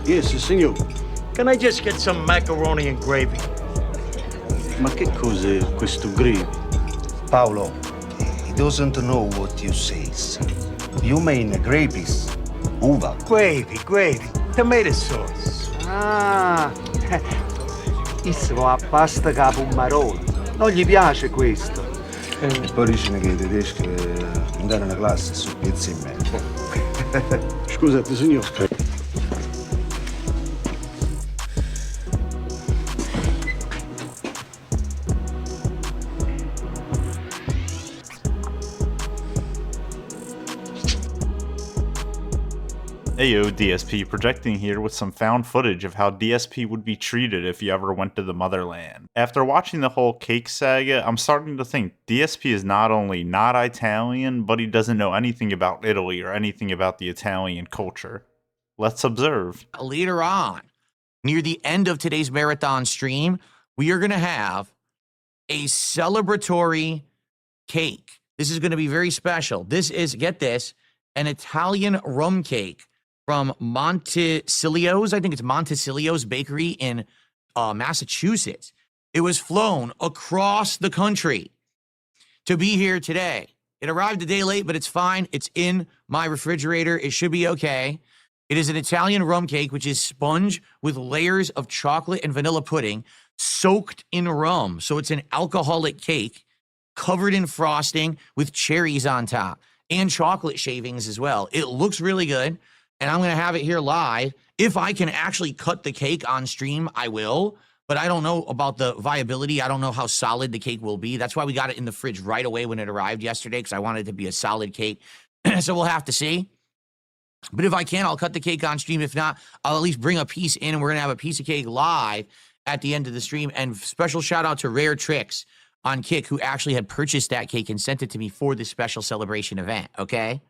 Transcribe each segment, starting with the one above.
Yes, signor. Can I just get some macaroni and gravy? Ma che cos'è questo gravy? Paolo, he doesn't know what you says. You mean gravies, uva. Gravy. Tomato sauce. Ah, isso a pasta capumarona. Non gli piace questo. E poi dicono che i tedeschi andare una classe su pizza in mezzo. Scusate, signor. Ayo, DSP, projecting here with some found footage of how DSP would be treated if he ever went to the motherland. After watching the whole cake saga, I'm starting to think DSP is not only not Italian, but he doesn't know anything about Italy or anything about the Italian culture. Let's observe. Later on, near the end of today's marathon stream, we are going to have a celebratory cake. This is going to be very special. This is, get this, an Italian rum cake from Monticelio's. I think it's Monticelio's Bakery in Massachusetts. It was flown across the country to be here today. It arrived a day late, but it's fine. It's in my refrigerator. It should be okay. It is an Italian rum cake, which is sponge with layers of chocolate and vanilla pudding soaked in rum. So it's an alcoholic cake covered in frosting with cherries on top and chocolate shavings as well. It looks really good, and I'm going to have it here live. If I can actually cut the cake on stream, I will, but I don't know about the viability. I don't know how solid the cake will be. That's why we got it in the fridge right away when it arrived yesterday, because I wanted it to be a solid cake. So we'll have to see. But if I can, I'll cut the cake on stream. If not, I'll at least bring a piece in, and we're going to have a piece of cake live at the end of the stream. And special shout out to Rare Tricks on Kick, who actually had purchased that cake and sent it to me for this special celebration event, okay?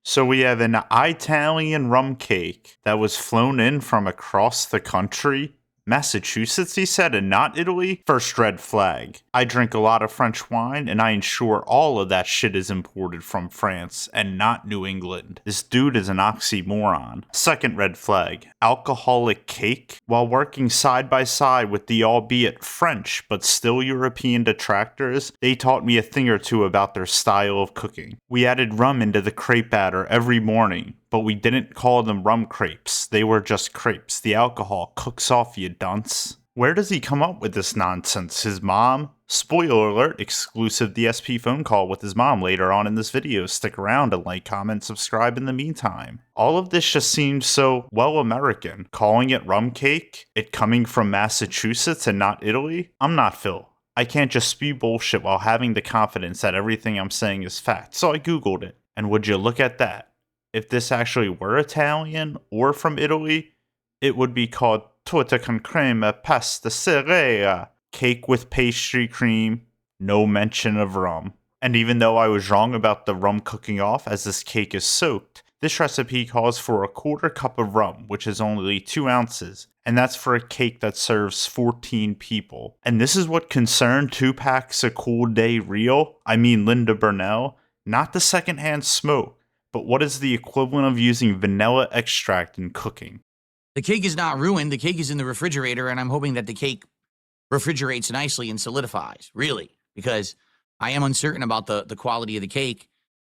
So we have an Italian rum cake that was flown in from across the country. Massachusetts, he said, and not Italy? First red flag. I drink a lot of French wine, and I ensure all of that shit is imported from France and not New England. This dude is an oxymoron. Second red flag. Alcoholic cake? While working side by side with the albeit French but still European detractors, they taught me a thing or two about their style of cooking. We added rum into the crepe batter every morning, but we didn't call them rum crepes. They were just crepes. The alcohol cooks off, you dunce. Where does he come up with this nonsense? His mom? Spoiler alert, exclusive DSP phone call with his mom later on in this video. Stick around and like, comment, subscribe in the meantime. All of this just seems so, well, American. Calling it rum cake? It coming from Massachusetts and not Italy? I'm not Phil. I can't just spew bullshit while having the confidence that everything I'm saying is fact. So I googled it. And would you look at that? If this actually were Italian or from Italy, it would be called torta con crema pasticcera, cake with pastry cream, no mention of rum. And even though I was wrong about the rum cooking off as this cake is soaked, this recipe calls for a quarter cup of rum, which is only 2 ounces, and that's for a cake that serves 14 people. And this is what concerned Tupac's A Cool Day Real, I mean Linda Burnell, not the secondhand smoke. But what is the equivalent of using vanilla extract in cooking? The cake is not ruined. The cake is in the refrigerator, and I'm hoping that the cake refrigerates nicely and solidifies, really, because I am uncertain about the quality of the cake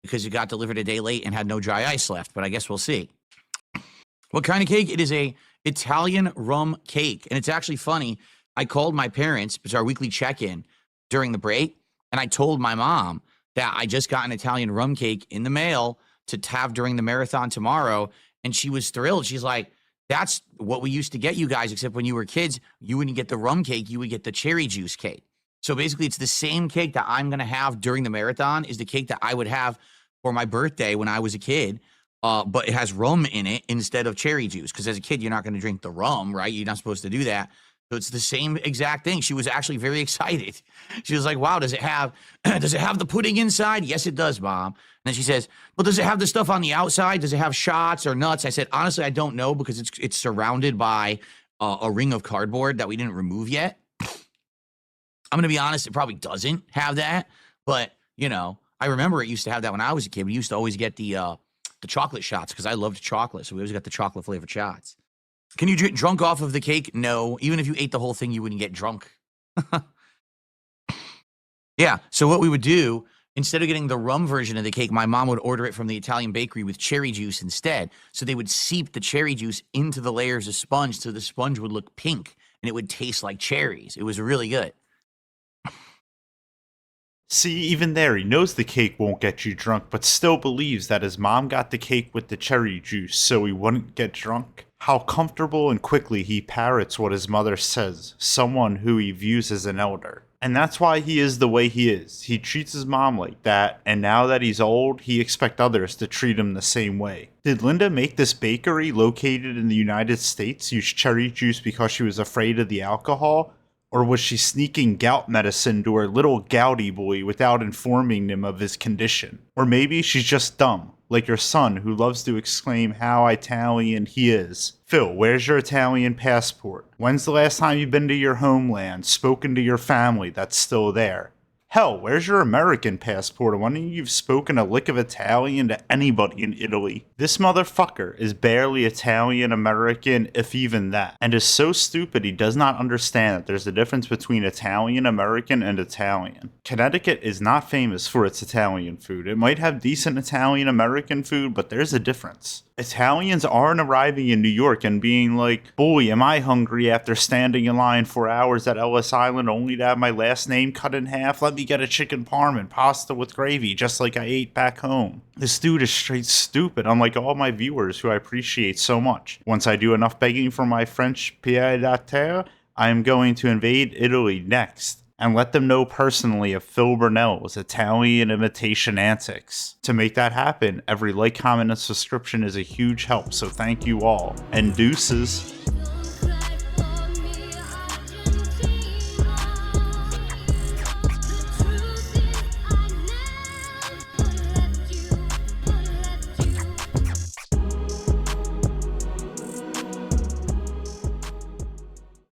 because it got delivered a day late and had no dry ice left, but I guess we'll see. What kind of cake? It is a Italian rum cake, and it's actually funny. I called my parents, it's our weekly check-in during the break, and I told my mom that I just got an Italian rum cake in the mail to have during the marathon tomorrow, and she was thrilled. She's like, that's what we used to get you guys, except when you were kids, you wouldn't get the rum cake, you would get the cherry juice cake. So basically, it's the same cake that I'm going to have during the marathon is the cake that I would have for my birthday when I was a kid, but it has rum in it instead of cherry juice, because as a kid, you're not going to drink the rum, right? You're not supposed to do that. So it's the same exact thing. She was actually very excited. She was like, wow, does it have the pudding inside? Yes, it does, Mom. And then she says, well, does it have the stuff on the outside? Does it have shots or nuts? I said, honestly, I don't know, because it's surrounded by a ring of cardboard that we didn't remove yet. I'm going to be honest, it probably doesn't have that. But, you know, I remember it used to have that when I was a kid. We used to always get the the chocolate shots because I loved chocolate. So we always got the chocolate flavored shots. Can you get drunk off of the cake? No. Even if you ate the whole thing, you wouldn't get drunk. Yeah. So what we would do, instead of getting the rum version of the cake, my mom would order it from the Italian bakery with cherry juice instead. So they would seep the cherry juice into the layers of sponge so the sponge would look pink and it would taste like cherries. It was really good. See, even there, he knows the cake won't get you drunk, but still believes that his mom got the cake with the cherry juice so he wouldn't get drunk. How comfortable and quickly he parrots what his mother says, someone who he views as an elder. And that's why he is the way he is. He treats his mom like that, and now that he's old, he expects others to treat him the same way. Did Linda make this bakery located in the United States use cherry juice because she was afraid of the alcohol? Or was she sneaking gout medicine to her little gouty boy without informing him of his condition? Or maybe she's just dumb, like your son who loves to exclaim how Italian he is. Phil, where's your Italian passport? When's the last time you've been to your homeland, spoken to your family that's still there? Hell, where's your American passport? When you've spoken a lick of Italian to anybody in Italy? This motherfucker is barely Italian American, if even that, and is so stupid he does not understand that there's a difference between Italian American and Italian. Connecticut is not famous for its Italian food. It might have decent Italian American food, but there's a difference. Italians aren't arriving in New York and being like, boy, am I hungry after standing in line for hours at Ellis Island only to have my last name cut in half. Let me get a chicken parm and pasta with gravy, just like I ate back home. This dude is straight stupid, unlike all my viewers who I appreciate so much. Once I do enough begging for my French pied-à-terre, I am going to invade Italy next and let them know personally of Phil Burnell's Italian imitation antics. To make that happen, every like, comment, and subscription is a huge help, so thank you all. And deuces.